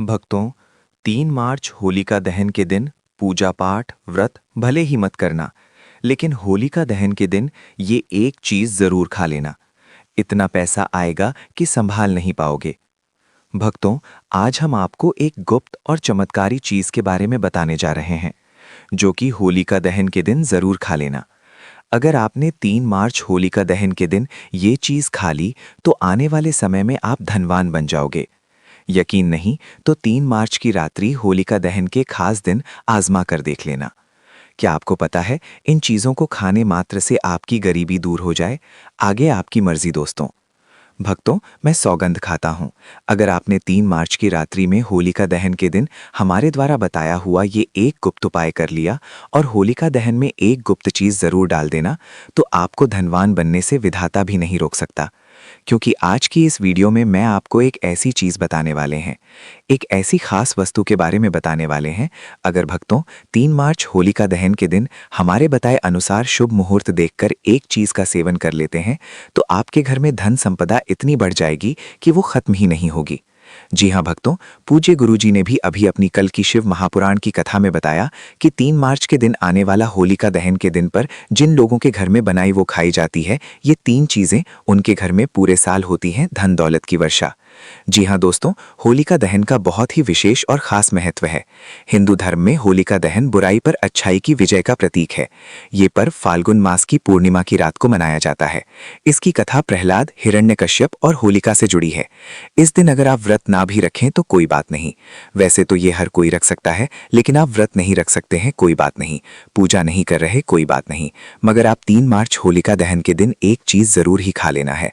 भक्तों, 3 मार्च होलिका दहन के दिन पूजा पाठ व्रत भले ही मत करना, लेकिन होलिका दहन के दिन ये एक चीज जरूर खा लेना। इतना पैसा आएगा कि संभाल नहीं पाओगे। भक्तों, आज हम आपको एक गुप्त और चमत्कारी चीज के बारे में बताने जा रहे हैं, जो कि होलिका दहन के दिन जरूर खा लेना। अगर आपने 3 मार्च होलिका दहन के दिन ये चीज खा ली तो आने वाले समय में आप धनवान बन जाओगे। यकीन नहीं तो 3 मार्च की रात्रि होलिका दहन के खास दिन आजमा कर देख लेना। क्या आपको पता है, इन चीजों को खाने मात्र से आपकी गरीबी दूर हो जाए? आगे आपकी मर्जी दोस्तों। भक्तों, मैं सौगंध खाता हूं, अगर आपने 3 मार्च की रात्रि में होलिका दहन के दिन हमारे द्वारा बताया हुआ ये एक गुप्त उपाय कर लिया और होलिका दहन में एक गुप्त चीज जरूर डाल देना, तो आपको धनवान बनने से विधाता भी नहीं रोक सकता। क्योंकि आज की इस वीडियो में मैं आपको एक ऐसी चीज बताने वाले हैं, एक ऐसी खास वस्तु के बारे में बताने वाले हैं। अगर भक्तों 3 मार्च होलिका दहन के दिन हमारे बताए अनुसार शुभ मुहूर्त देखकर एक चीज का सेवन कर लेते हैं, तो आपके घर में धन संपदा इतनी बढ़ जाएगी कि वो खत्म ही नहीं होगी। जी हाँ भक्तों, पूज्य गुरुजी ने भी अभी अपनी कल की शिव महापुराण की कथा में बताया कि 3 मार्च के दिन आने वाला होलिका दहन के दिन पर जिन लोगों के घर में बनाई वो खाई जाती है, ये 3 चीजें उनके घर में पूरे साल होती हैं धन दौलत की वर्षा। जी हाँ दोस्तों, होलिका दहन का बहुत ही विशेष और खास महत्व है। हिंदू धर्म में होलिका दहन बुराई पर अच्छाई की विजय का प्रतीक है। ये पर्व फाल्गुन मास की पूर्णिमा की रात को मनाया जाता है। इसकी कथा प्रहलाद, हिरण्यकश्यप और होलिका से जुड़ी है। इस दिन अगर आप व्रत ना भी रखें तो कोई बात नहीं। वैसे तो ये हर कोई रख सकता है, लेकिन आप व्रत नहीं रख सकते हैं, कोई बात नहीं। पूजा नहीं कर रहे, कोई बात नहीं। मगर आप 3 मार्च होलिका दहन के दिन एक चीज जरूर ही खा लेना है।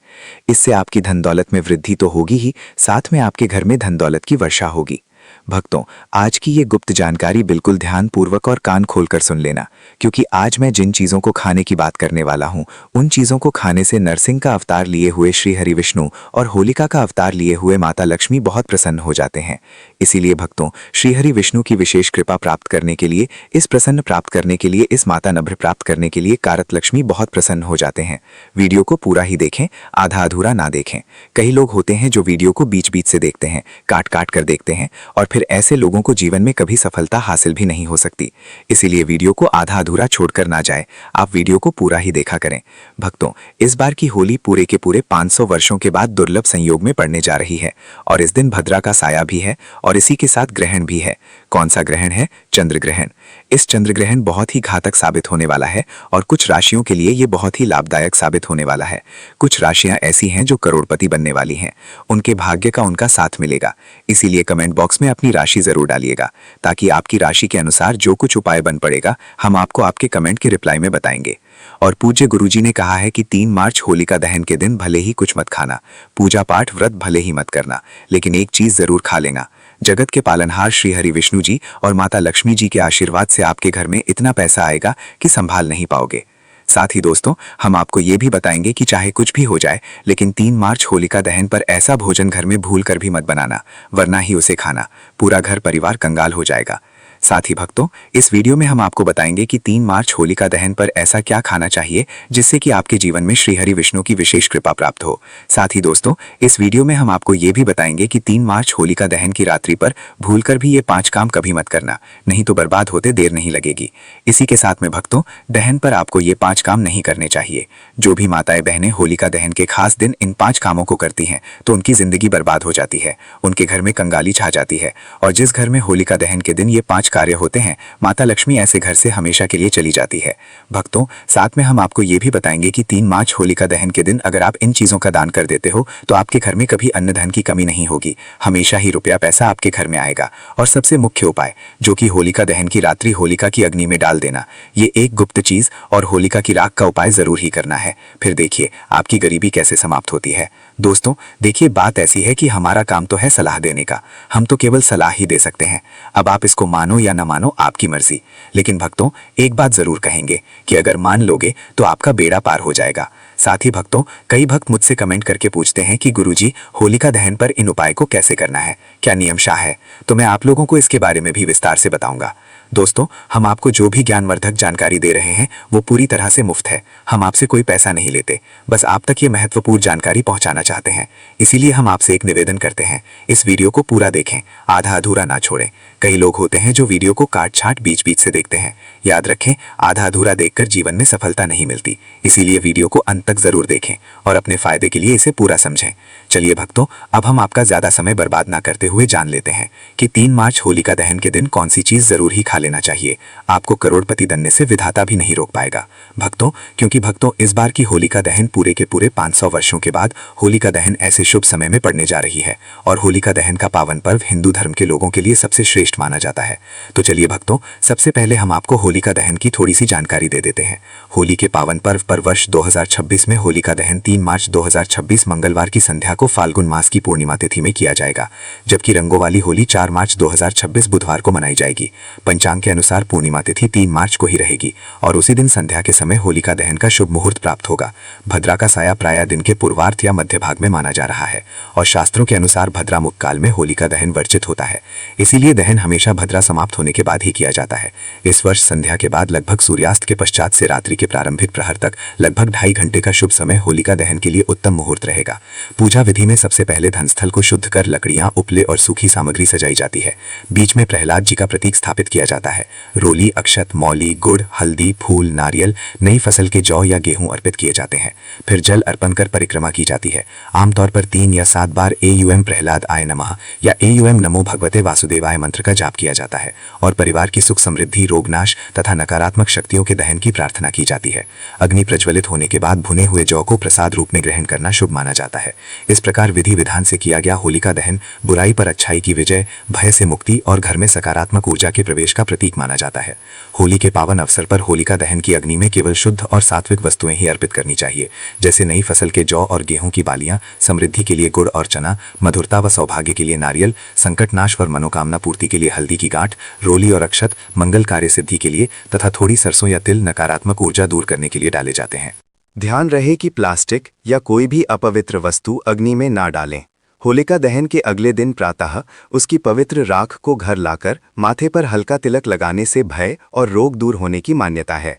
इससे आपकी धन दौलत में वृद्धि तो होगी ही, साथ में आपके घर में धन दौलत की वर्षा होगी। भक्तों, आज की ये गुप्त जानकारी बिल्कुल ध्यानपूर्वक और कान खोलकर सुन लेना, क्योंकि आज मैं जिन चीजों को खाने की बात करने वाला हूं, उन चीजों को खाने से नरसिंह का अवतार लिए हुए श्री हरि विष्णु और होलिका का अवतार लिए हुए माता लक्ष्मी बहुत प्रसन्न हो जाते हैं। इसीलिए भक्तों, श्री हरि विष्णु की विशेष कृपा प्राप्त करने के लिए, इस प्रसन्न प्राप्त करने के लिए, इस माता नभ्र प्राप्त करने के लिए कारत लक्ष्मी बहुत प्रसन्न हो जाते हैं। वीडियो को पूरा ही देखें, आधा अधूरा ना देखें। कई लोग होते हैं जो वीडियो को बीच बीच से देखते हैं, काट काट कर देखते हैं, और फिर ऐसे लोगों को जीवन में कभी सफलता हासिल भी नहीं हो सकती। इसीलिए वीडियो को आधा अधूरा छोड़कर ना जाए, आप वीडियो को पूरा ही देखा करें। भक्तों, इस बार की होली पूरे के पूरे 500 वर्षों के बाद दुर्लभ संयोग में पड़ने जा रही है, और इस दिन भद्रा का साया भी है और इसी के साथ ग्रहण भी है। कौन सा ग्रहण है? चंद्र ग्रहण। इस चंद्र ग्रहण बहुत ही घातक साबित होने वाला है और कुछ राशियों के लिए ये बहुत ही लाभदायक साबित होने वाला है। कुछ राशियां ऐसी हैं जो करोड़पति बनने वाली हैं, उनके भाग्य का उनका साथ मिलेगा। इसीलिए कमेंट बॉक्स में अपनी राशि जरूर डालिएगा, ताकि आपकी राशि के अनुसार जो कुछ उपाय बन पड़ेगा हम आपको आपके कमेंट के रिप्लाई में बताएंगे। और पूज्य गुरुजी ने कहा है कि 3 मार्च होलिका दहन के दिन भले ही कुछ मत खाना, पूजा पाठ व्रत भले ही मत करना, लेकिन एक चीज जरूर खा लेना। जगत के पालनहार श्री हरि विष्णु जी और माता लक्ष्मी जी के आशीर्वाद से आपके घर में इतना पैसा आएगा कि संभाल नहीं पाओगे। साथ ही दोस्तों, हम आपको ये भी बताएंगे कि चाहे कुछ भी हो जाए, लेकिन 3 मार्च होलिका दहन पर ऐसा भोजन घर में भूल कर भी मत बनाना, वरना ही उसे खाना पूरा घर परिवार कंगाल हो जाएगा। साथ ही भक्तों, इस वीडियो में हम आपको बताएंगे कि 3 मार्च होलिका दहन पर ऐसा क्या खाना चाहिए जिससे कि आपके जीवन में श्री हरि विष्णु की विशेष कृपा प्राप्त हो। साथ ही दोस्तों, इस वीडियो में हम आपको ये भी बताएंगे कि 3 मार्च होलिका दहन की रात्रि पर भूलकर भी ये 5 काम कभी मत करना, नहीं तो बर्बाद होते देर नहीं लगेगी। इसी के साथ में भक्तों, दहन पर आपको ये 5 काम नहीं करने चाहिए। जो भी माताएं बहनें होलिका दहन के खास दिन इन 5 कामों को करती हैं तो उनकी जिंदगी बर्बाद हो जाती है, उनके घर में कंगाली छा जाती है। और जिस घर में होलिका दहन के दिन ये 5 कार्य होते हैं, माता लक्ष्मी ऐसे घर से हमेशा के लिए चली जाती है। भक्तों, साथ में हम आपको ये भी बताएंगे कि 3 मार्च होलिका दहन के दिन अगर आप इन चीजों का दान कर देते हो तो आपके घर में कभी अन्न धन की कमी नहीं होगी, हमेशा ही रुपया पैसा आपके घर में आएगा। और सबसे मुख्य उपाय, जो कि होलिका दहन की रात्रि होलिका की अग्नि में डाल देना, ये एक गुप्त चीज और होलिका की राख का उपाय जरूर ही करना है। फिर देखिए आपकी गरीबी कैसे समाप्त होती है। दोस्तों देखिए, बात ऐसी है कि हमारा काम तो है सलाह देने का, हम तो केवल सलाह ही दे सकते हैं। अब आप इसको मानो या ना मानो आपकी मर्जी, लेकिन भक्तों एक बात जरूर कहेंगे कि अगर मान लोगे तो आपका बेड़ा पार हो जाएगा। साथ ही भक्तों, कई भक्त मुझसे कमेंट करके पूछते हैं कि गुरुजी, होलिका दहन पर इन उपाय को कैसे करना है, क्या नियम शाह है? तो मैं आप लोगों को इसके बारे में भी विस्तार से बताऊंगा। दोस्तों, हम आपको जो भी ज्ञानवर्धक जानकारी दे रहे हैं वो पूरी तरह से मुफ्त है। हम आपसे कोई पैसा नहीं लेते, बस आप तक ये महत्वपूर्ण जानकारी पहुंचाना चाहते हैं। इसीलिए हम आपसे एक निवेदन करते हैं, इस वीडियो को पूरा देखें, आधा अधूरा ना छोड़ें। कई लोग होते हैं जो वीडियो को काट छाट बीच बीच से देखते हैं। याद रखें, आधा अधूरा देखकर जीवन में सफलता नहीं मिलती। इसीलिए वीडियो को अंत तक जरूर देखें और अपने फायदे के लिए इसे पूरा समझें। चलिए भक्तों, अब हम आपका ज्यादा समय बर्बाद ना करते हुए जान लेते हैं कि 3 मार्च होलिका दहन के दिन कौन सी चीज जरूर ही खा लेना चाहिए। आपको करोड़पति बनने से विधाता भी नहीं रोक पाएगा भक्तों, क्योंकि भक्तों इस बार की होलिका दहन पूरे के पूरे 500 वर्षों के बाद होलिका दहन ऐसे शुभ समय में पड़ने जा रही है और होलिका दहन का पावन पर्व हिंदू धर्म के लोगों के लिए सबसे श्रेष्ठ माना जाता है। तो चलिए भक्तों, सबसे पहले हम आपको होलिका दहन की थोड़ी सी जानकारी दे देते हैं। होली के पावन पर्व पर वर्ष 2026 में होलिका दहन 3 मार्च 2026 मंगलवार की संध्या को फाल्गुन मास की पूर्णिमा तिथि में किया जाएगा, जबकि रंगों वाली होली 4 मार्च 2026 बुधवार को मनाई जाएगी। पंचांग के अनुसार पूर्णिमा तिथि 3 मार्च को ही रहेगी और उसी दिन संध्या के समय होलिका दहन का शुभ मुहूर्त प्राप्त होगा। भद्रा का साया प्रायः दिन के पूर्वार्ध या मध्य भाग में माना जा रहा है और शास्त्रों के अनुसार भद्रा मुख काल में होलिका दहन वर्जित होता है। इसीलिए दहन हमेशा भद्रा समाप्त होने के बाद ही किया जाता है। इस वर्ष संध्या के बाद लगभग सूर्यास्त के पश्चात से रात्रि के प्रारंभिक प्रहर तक लगभग 2.5 घंटे का शुभ समय होलिका दहन के लिए उत्तम मुहूर्त रहेगा। पूजा विधि में सबसे पहले धनस्थल को शुद्ध कर लकड़ियां, उपले और सूखी सामग्री सजाई जाती है। बीच में प्रहलाद जी का प्रतीक स्थापित किया जाता है। रोली, अक्षत, मौली, गुड़, हल्दी, फूल, नारियल, नई फसल के जौ या गेहूं अर्पित किए जाते हैं। फिर जल अर्पण कर परिक्रमा की जाती है। आमतौर पर 3 या 7 बार एयूएम प्रहलाद आय नमः या एयूएम नमो भगवते वासुदेवाय मंत्र का जाप किया जाता है और परिवार की सुख समृद्धि, रोगनाश तथा नकारात्मक शक्तियों के दहन की प्रार्थना की जाती है। अग्नि प्रज्वलित होने के बाद भुने हुए जौ को प्रसाद रूप में ग्रहण करना शुभ माना जाता है। इस प्रकार विधि विधान से किया गया होलिका दहन बुराई पर अच्छाई की विजय, भय से मुक्ति और घर में सकारात्मक ऊर्जा के प्रवेश का प्रतीक माना जाता है। होली के पावन अवसर पर होलिका दहन की अग्नि में केवल शुद्ध और सात्विक वस्तुएं ही अर्पित करनी चाहिए, जैसे नई फसल के जौ और गेहूं की बालियां, समृद्धि के लिए गुड़ और चना, मधुरता व सौभाग्य के लिए नारियल, संकटनाश और मनोकामना पूर्ति के लिए हल्दी की गांठ, रोली और अक्षत, मंगल कार्य सिद्धि के लिए तथा थोड़ी सरसों या तिल नकारात्मक ऊर्जा दूर करने के लिए डाले जाते हैं। ध्यान रहे कि प्लास्टिक या कोई भी अपवित्र वस्तु अग्नि में ना डालें। होलिका दहन के अगले दिन प्रातः उसकी पवित्र राख को घर लाकर माथे पर हल्का तिलक लगाने से भय और रोग दूर होने की मान्यता है।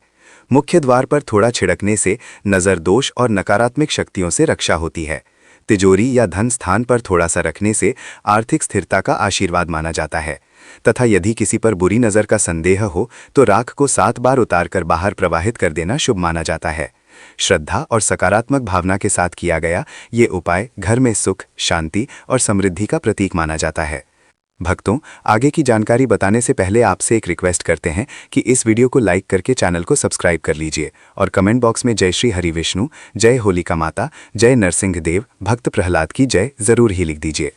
मुख्य द्वार पर थोड़ा छिड़कने से नजर दोष और नकारात्मक शक्तियों से रक्षा होती है। तिजोरी या धन स्थान पर थोड़ा सा रखने से आर्थिक स्थिरता का आशीर्वाद माना जाता है तथा यदि किसी पर बुरी नजर का संदेह हो तो राख को 7 बार उतारकर बाहर प्रवाहित कर देना शुभ माना जाता है। श्रद्धा और सकारात्मक भावना के साथ किया गया ये उपाय घर में सुख, शांति और समृद्धि का प्रतीक माना जाता है। भक्तों, आगे की जानकारी बताने से पहले आपसे एक रिक्वेस्ट करते हैं कि इस वीडियो को लाइक करके चैनल को सब्सक्राइब कर लीजिए और कमेंट बॉक्स में जय श्री हरि विष्णु, जय होलिका माता, जय नरसिंह देव, भक्त प्रहलाद की जय जरूर ही लिख दीजिए।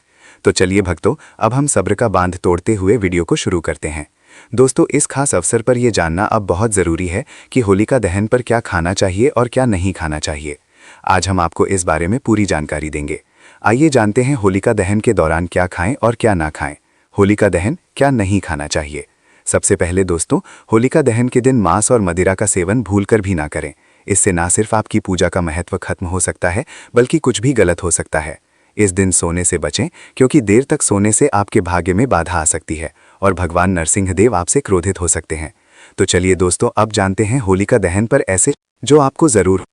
तो चलिए भक्तों, अब हम सब्र का बांध तोड़ते हुए वीडियो को शुरू करते हैं। दोस्तों, इस खास अवसर पर यह जानना अब बहुत ज़रूरी है कि होलिका दहन पर क्या खाना चाहिए और क्या नहीं खाना चाहिए। आज हम आपको इस बारे में पूरी जानकारी देंगे। आइए जानते हैं होलिका दहन के दौरान क्या खाएं और क्या ना खाएं। होलिका दहन क्या नहीं खाना चाहिए। सबसे पहले दोस्तों, होलिका दहन के दिन मांस और मदिरा का सेवन भूलकर भी ना करें। इससे ना सिर्फ आपकी पूजा का महत्व खत्म हो सकता है बल्कि कुछ भी गलत हो सकता है। इस दिन सोने से बचें, क्योंकि देर तक सोने से आपके भाग्य में बाधा आ सकती है और भगवान नरसिंह देव आपसे क्रोधित हो सकते हैं। तो चलिए दोस्तों, अब जानते हैं होलिका दहन पर ऐसे जो आपको जरूर हो।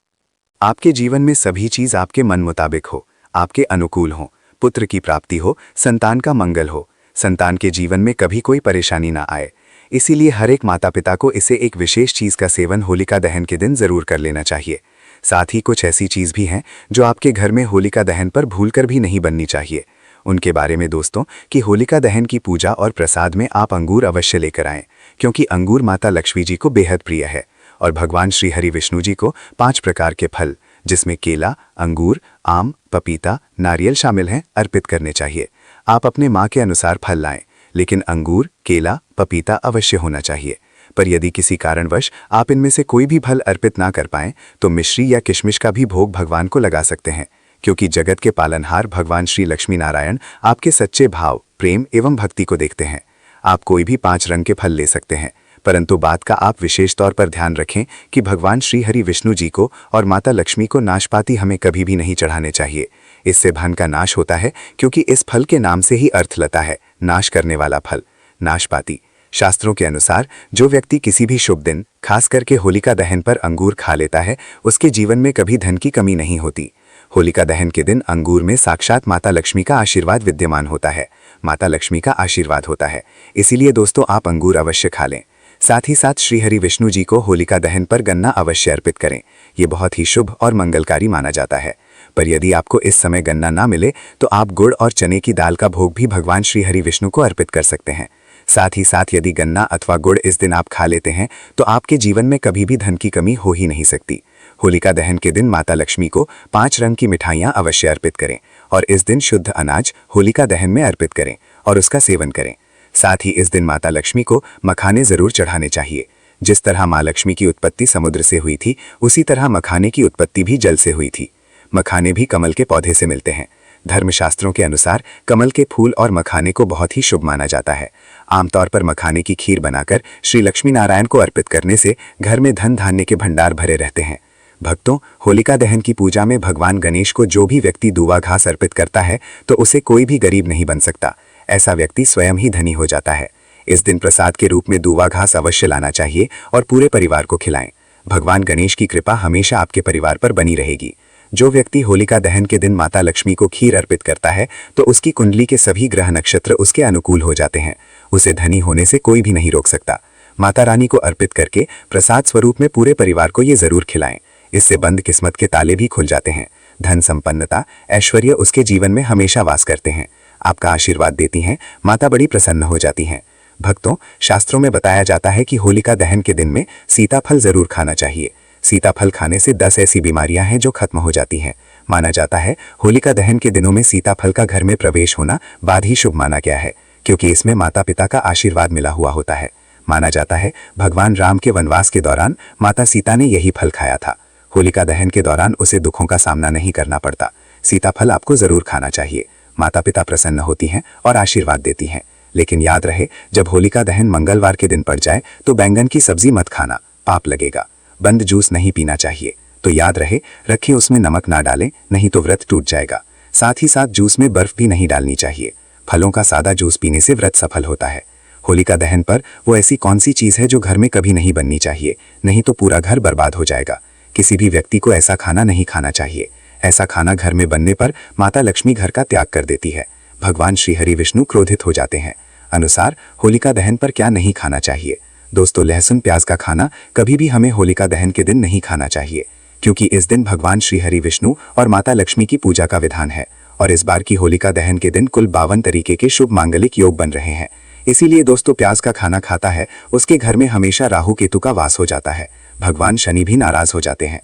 आपके जीवन में सभी चीज आपके मन मुताबिक हो, आपके अनुकूल हो, पुत्र की प्राप्ति हो, संतान का मंगल हो, संतान के जीवन में कभी कोई परेशानी ना आए। इसीलिए हर एक माता पिता को इसे एक विशेष चीज का सेवन होलिका दहन के दिन जरूर कर लेना चाहिए। साथ ही कुछ ऐसी चीज भी हैं जो आपके घर में होलिका दहन पर भूलकर भी नहीं बननी चाहिए। उनके बारे में दोस्तों कि होलिका दहन की पूजा और प्रसाद में आप अंगूर अवश्य लेकर आएं, क्योंकि अंगूर माता लक्ष्मी जी को बेहद प्रिय है और भगवान श्री हरि विष्णु जी को 5 प्रकार के फल, जिसमें केला, अंगूर, आम, पपीता, नारियल शामिल हैं, अर्पित करने चाहिए। आप अपने माँ के अनुसार फल लाएं, लेकिन अंगूर, केला, पपीता अवश्य होना चाहिए। पर यदि किसी कारणवश आप इनमें से कोई भी फल अर्पित ना कर पाएं तो मिश्री या किशमिश का भी भोग भगवान को लगा सकते हैं, क्योंकि जगत के पालनहार भगवान श्री लक्ष्मी नारायण आपके सच्चे भाव, प्रेम एवं भक्ति को देखते हैं। आप कोई भी 5 रंग के फल ले सकते हैं, परंतु बात का आप विशेष तौर पर ध्यान रखें कि भगवान श्री हरि विष्णु जी को और माता लक्ष्मी को नाशपाती हमें कभी भी नहीं चढ़ाने चाहिए। इससे धन का नाश होता है, क्योंकि इस फल के नाम से ही अर्थ लता है, नाश करने वाला फल। नाशपाती शास्त्रों के अनुसार जो व्यक्ति किसी भी शुभ दिन, खास करके होलिका दहन पर अंगूर खा लेता है, उसके जीवन में कभी धन की कमी नहीं होती। होलिका दहन के दिन अंगूर में साक्षात माता लक्ष्मी का आशीर्वाद विद्यमान होता है। माता लक्ष्मी का आशीर्वाद होता है, इसीलिए दोस्तों आप अंगूर अवश्य खा लें। साथ ही साथ श्री हरि विष्णु जी को होलिका दहन पर गन्ना अवश्य अर्पित करें। ये बहुत ही शुभ और मंगलकारी माना जाता है। पर यदि आपको इस समय गन्ना ना मिले तो आप गुड़ और चने की दाल का भोग भी भगवान श्री हरि विष्णु को अर्पित कर सकते हैं। साथ ही साथ यदि गन्ना अथवा गुड़ इस दिन आप खा लेते हैं तो आपके जीवन में कभी भी धन की कमी हो ही नहीं सकती। होलिका दहन के दिन माता लक्ष्मी को 5 रंग की मिठाइयां अवश्य अर्पित करें और इस दिन शुद्ध अनाज होलिका दहन में अर्पित करें और उसका सेवन करें। साथ ही इस दिन माता लक्ष्मी को मखाने जरूर चढ़ाने चाहिए। जिस तरह माँ लक्ष्मी की उत्पत्ति समुद्र से हुई थी, उसी तरह मखाने की उत्पत्ति भी जल से हुई थी। मखाने भी कमल के पौधे से मिलते हैं। धर्मशास्त्रों के अनुसार कमल के फूल और मखाने को बहुत ही शुभ माना जाता है। आमतौर पर मखाने की खीर बनाकर श्री लक्ष्मी नारायण को अर्पित करने से घर में धन धान्य के भंडार भरे रहते हैं। भक्तों, होलिका दहन की पूजा में भगवान गणेश को जो भी व्यक्ति दूवा घास अर्पित करता है तो उसे कोई भी गरीब नहीं बन सकता। ऐसा व्यक्ति स्वयं ही धनी हो जाता है। इस दिन प्रसाद के रूप में दूवा घास अवश्य लाना चाहिए और पूरे परिवार को खिलाएं। भगवान गणेश की कृपा हमेशा आपके परिवार पर बनी रहेगी। जो व्यक्ति होलिका दहन के दिन माता लक्ष्मी को खीर अर्पित करता है तो उसकी कुंडली के सभी ग्रह नक्षत्र उसके अनुकूल हो जाते हैं। उसे धनी होने से कोई भी नहीं रोक सकता। माता रानी को अर्पित करके प्रसाद स्वरूप में पूरे परिवार को ये जरूर खिलाएं। इससे बंद किस्मत के ताले भी खुल जाते हैं। धन संपन्नता, ऐश्वर्य उसके जीवन में हमेशा वास करते हैं। आपका आशीर्वाद देती हैं, माता बड़ी प्रसन्न हो जाती हैं। भक्तों, शास्त्रों में बताया जाता है कि होलिका दहन के दिन में सीताफल जरूर खाना चाहिए। सीताफल खाने से 10 ऐसी बीमारियां हैं जो खत्म हो जाती हैं। माना जाता है होलिका दहन के दिनों में सीताफल का घर में प्रवेश होना बाद ही शुभ माना गया है, क्योंकि इसमें माता पिता का आशीर्वाद मिला हुआ होता है। माना जाता है भगवान राम के वनवास के दौरान माता सीता ने यही फल खाया था। होलिका दहन के दौरान उसे दुखों का सामना नहीं करना पड़ता। सीताफल आपको जरूर खाना चाहिए। माता पिता प्रसन्न होती हैं और आशीर्वाद देती हैं। लेकिन याद रहे, जब होलिका दहन मंगलवार के दिन पड़ जाए तो बैंगन की सब्जी मत खाना, पाप लगेगा। बंद जूस नहीं पीना चाहिए। तो याद रहे, रखें उसमें नमक ना डालें, नहीं तो व्रत टूट जाएगा। साथ ही साथ जूस में बर्फ भी नहीं डालनी चाहिए। फलों का सादा जूस पीने से व्रत सफल होता है। होलिका दहन पर वो ऐसी कौन सी चीज है जो घर में कभी नहीं बननी चाहिए, नहीं तो पूरा घर बर्बाद हो जाएगा। किसी भी व्यक्ति को ऐसा खाना नहीं खाना चाहिए। ऐसा खाना घर में बनने पर माता लक्ष्मी घर का त्याग कर देती है। भगवान श्री हरि विष्णु क्रोधित हो जाते हैं। अनुसार होलिका दहन पर क्या नहीं खाना चाहिए? दोस्तों, लहसुन प्याज का खाना कभी भी हमें होलिका दहन के दिन नहीं खाना चाहिए, क्योंकि इस दिन भगवान श्री हरि विष्णु और माता लक्ष्मी की पूजा का विधान है। और इस बार की होलिका दहन के दिन कुल 52 तरीके के शुभ मांगलिक योग बन रहे हैं। इसीलिए दोस्तों, प्याज का खाना खाता है उसके घर में हमेशा राहु केतु का वास हो जाता है। भगवान शनि भी नाराज हो जाते हैं।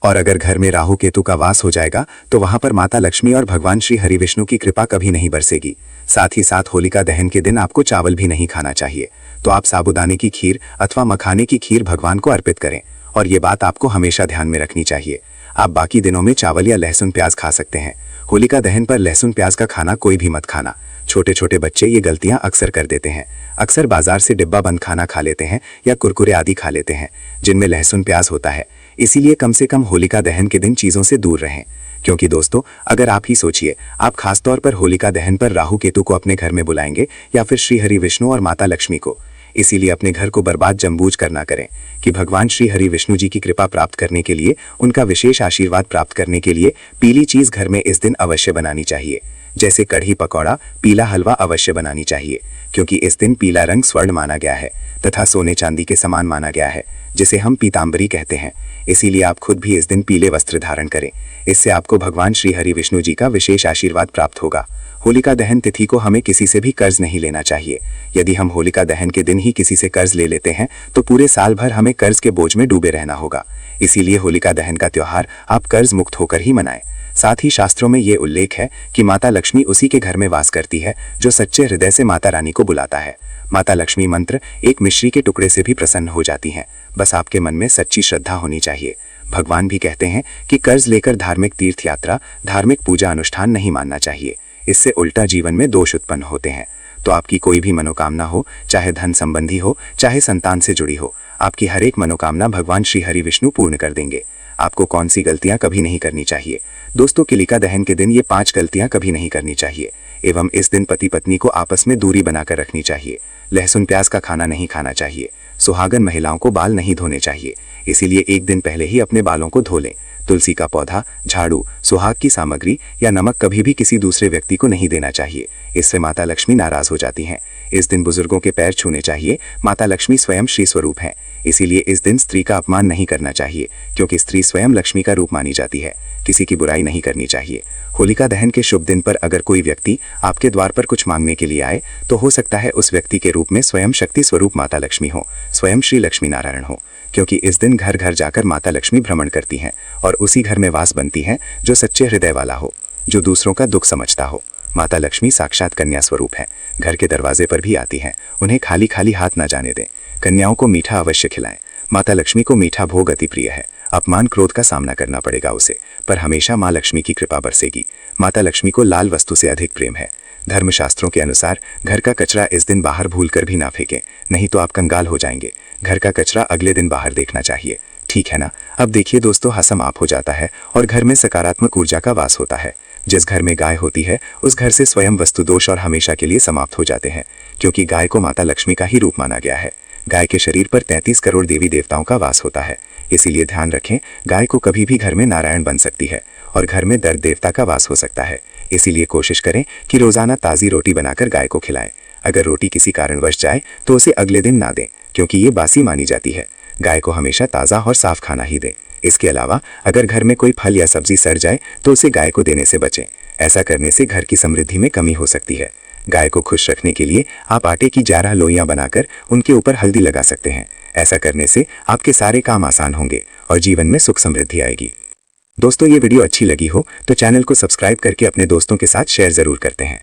और अगर घर में राहु केतु का वास हो जाएगा तो वहां पर माता लक्ष्मी और भगवान श्री हरि विष्णु की कृपा कभी नहीं बरसेगी। साथ ही साथ होलिका दहन के दिन आपको चावल भी नहीं खाना चाहिए। तो आप साबूदाने की खीर अथवा मखाने की खीर भगवान को अर्पित करें। और ये बात आपको हमेशा ध्यान में रखनी चाहिए। आप बाकी दिनों में चावल या लहसुन प्याज खा सकते हैं। होलिका दहन पर लहसुन प्याज का खाना कोई भी मत खाना। छोटे छोटे बच्चे ये गलतियां अक्सर कर देते हैं। अक्सर बाजार से डिब्बा बंद खाना खा लेते हैं या कुरकुरे आदि खा लेते हैं जिनमें लहसुन प्याज होता है। इसीलिए कम से कम होलिका दहन के दिन चीजों से दूर रहें। क्योंकि दोस्तों, अगर आप ही सोचिए, आप खासतौर पर होलिका दहन पर राहु केतु को अपने घर में बुलाएंगे या फिर श्री हरि विष्णु और माता लक्ष्मी को। इसीलिए अपने घर को बर्बाद जमबूझ कर ना करें कि भगवान श्री हरि विष्णु जी की कृपा प्राप्त करने के लिए, उनका विशेष आशीर्वाद प्राप्त करने के लिए पीली चीज घर में इस दिन अवश्य बनानी चाहिए। जैसे कढ़ी पकौड़ा, पीला हलवा अवश्य बनानी चाहिए, क्योंकि इस दिन पीला रंग स्वर्ण माना गया है तथा सोने चांदी के समान माना गया है, जिसे हम पीतांबरी कहते हैं। इसीलिए आप खुद भी इस दिन पीले वस्त्र धारण करें। इससे आपको भगवान श्री हरि विष्णु जी का विशेष आशीर्वाद प्राप्त होगा। होलिका दहन तिथि को हमें किसी से भी कर्ज नहीं लेना चाहिए। यदि हम होलिका दहन के दिन ही किसी से कर्ज ले लेते हैं तो पूरे साल भर हमें कर्ज के बोझ में डूबे रहना होगा। इसीलिए होलिका दहन का त्योहार आप कर्ज मुक्त होकर ही मनाएं। साथ ही शास्त्रों में ये उल्लेख है कि माता लक्ष्मी उसी के घर में वास करती है जो सच्चे हृदय से माता रानी को बुलाता है। माता लक्ष्मी मंत्र एक मिश्री के टुकड़े से भी प्रसन्न हो जाती हैं। बस आपके मन में सच्ची श्रद्धा होनी चाहिए। भगवान भी कहते हैं कि कर्ज लेकर धार्मिक तीर्थ यात्रा, धार्मिक पूजा अनुष्ठान नहीं मानना चाहिए। इससे उल्टा जीवन में दोष उत्पन्न होते हैं। तो आपकी कोई भी मनोकामना हो, चाहे धन संबंधी हो, चाहे संतान से जुड़ी हो, आपकी हर एक मनोकामना भगवान श्री हरि विष्णु पूर्ण कर देंगे। आपको कौन सी गलतियां कभी नहीं करनी चाहिए? दोस्तों, होलिका दहन के दिन ये 5 गलतियां कभी नहीं करनी चाहिए। एवं इस दिन पति पत्नी को आपस में दूरी बनाकर रखनी चाहिए। लहसुन प्याज का खाना नहीं खाना चाहिए। सुहागन महिलाओं को बाल नहीं धोने चाहिए, इसीलिए एक दिन पहले ही अपने बालों को धो लें। तुलसी का पौधा, झाड़ू, सुहाग की सामग्री या नमक कभी भी किसी दूसरे व्यक्ति को नहीं देना चाहिए, इससे माता लक्ष्मी नाराज हो जाती हैं। इस दिन बुजुर्गों के पैर छूने चाहिए। माता लक्ष्मी स्वयं श्री स्वरूप हैं, इसीलिए इस दिन स्त्री का अपमान नहीं करना चाहिए, क्योंकि स्त्री स्वयं लक्ष्मी का रूप मानी जाती है। किसी की बुराई नहीं करनी चाहिए। होलिका दहन के शुभ दिन पर अगर कोई व्यक्ति आपके द्वार पर कुछ मांगने के लिए आए तो हो सकता है उस व्यक्ति के रूप में स्वयं शक्ति स्वरूप माता लक्ष्मी हो, स्वयं श्री लक्ष्मी नारायण हो, क्योंकि इस दिन घर घर जाकर माता लक्ष्मी भ्रमण करती हैं और उसी घर में वास बनती हैं जो सच्चे हृदय वाला हो, जो दूसरों का दुख समझता हो। माता लक्ष्मी साक्षात कन्या स्वरूप है, घर के दरवाजे पर भी आती हैं। उन्हें खाली खाली हाथ न जाने दें। कन्याओं को मीठा अवश्य खिलाएं। माता लक्ष्मी को मीठा भोग अति प्रिय है। अपमान क्रोध का सामना करना पड़ेगा उसे, पर हमेशा माँ लक्ष्मी की कृपा बरसेगी। माता लक्ष्मी को लाल वस्तु से अधिक प्रेम है। धर्मशास्त्रों के अनुसार घर का कचरा इस दिन बाहर भूलकर भी ना फेंकें, नहीं तो आप कंगाल हो जाएंगे। घर का कचरा अगले दिन बाहर देखना चाहिए, ठीक है ना। अब देखिए दोस्तों, हसम आप हो जाता है और घर में सकारात्मक ऊर्जा का वास होता है। जिस घर में गाय होती है उस घर से स्वयं वस्तु दोष और हमेशा के लिए समाप्त हो जाते हैं, क्योंकि गाय को माता लक्ष्मी का ही रूप माना गया है। गाय के शरीर पर 33 करोड़ देवी देवताओं का वास होता है, इसीलिए ध्यान रखें, गाय को कभी भी घर में नारायण बन सकती है और घर में दर्द देवता का वास हो सकता है। इसीलिए कोशिश करें कि रोजाना ताज़ी रोटी बनाकर गाय को खिलाएं। अगर रोटी किसी कारणवश जाए तो उसे अगले दिन ना दें, क्योंकि ये बासी मानी जाती है। गाय को हमेशा ताज़ा और साफ खाना ही दें। इसके अलावा अगर घर में कोई फल या सब्जी सड़ जाए तो उसे गाय को देने से बचें। ऐसा करने से घर की समृद्धि में कमी हो सकती है। गाय को खुश रखने के लिए आप आटे की 11 लोइयां बनाकर उनके ऊपर हल्दी लगा सकते हैं। ऐसा करने से आपके सारे काम आसान होंगे और जीवन में सुख समृद्धि आएगी। दोस्तों, ये वीडियो अच्छी लगी हो तो चैनल को सब्सक्राइब करके अपने दोस्तों के साथ शेयर जरूर करते हैं।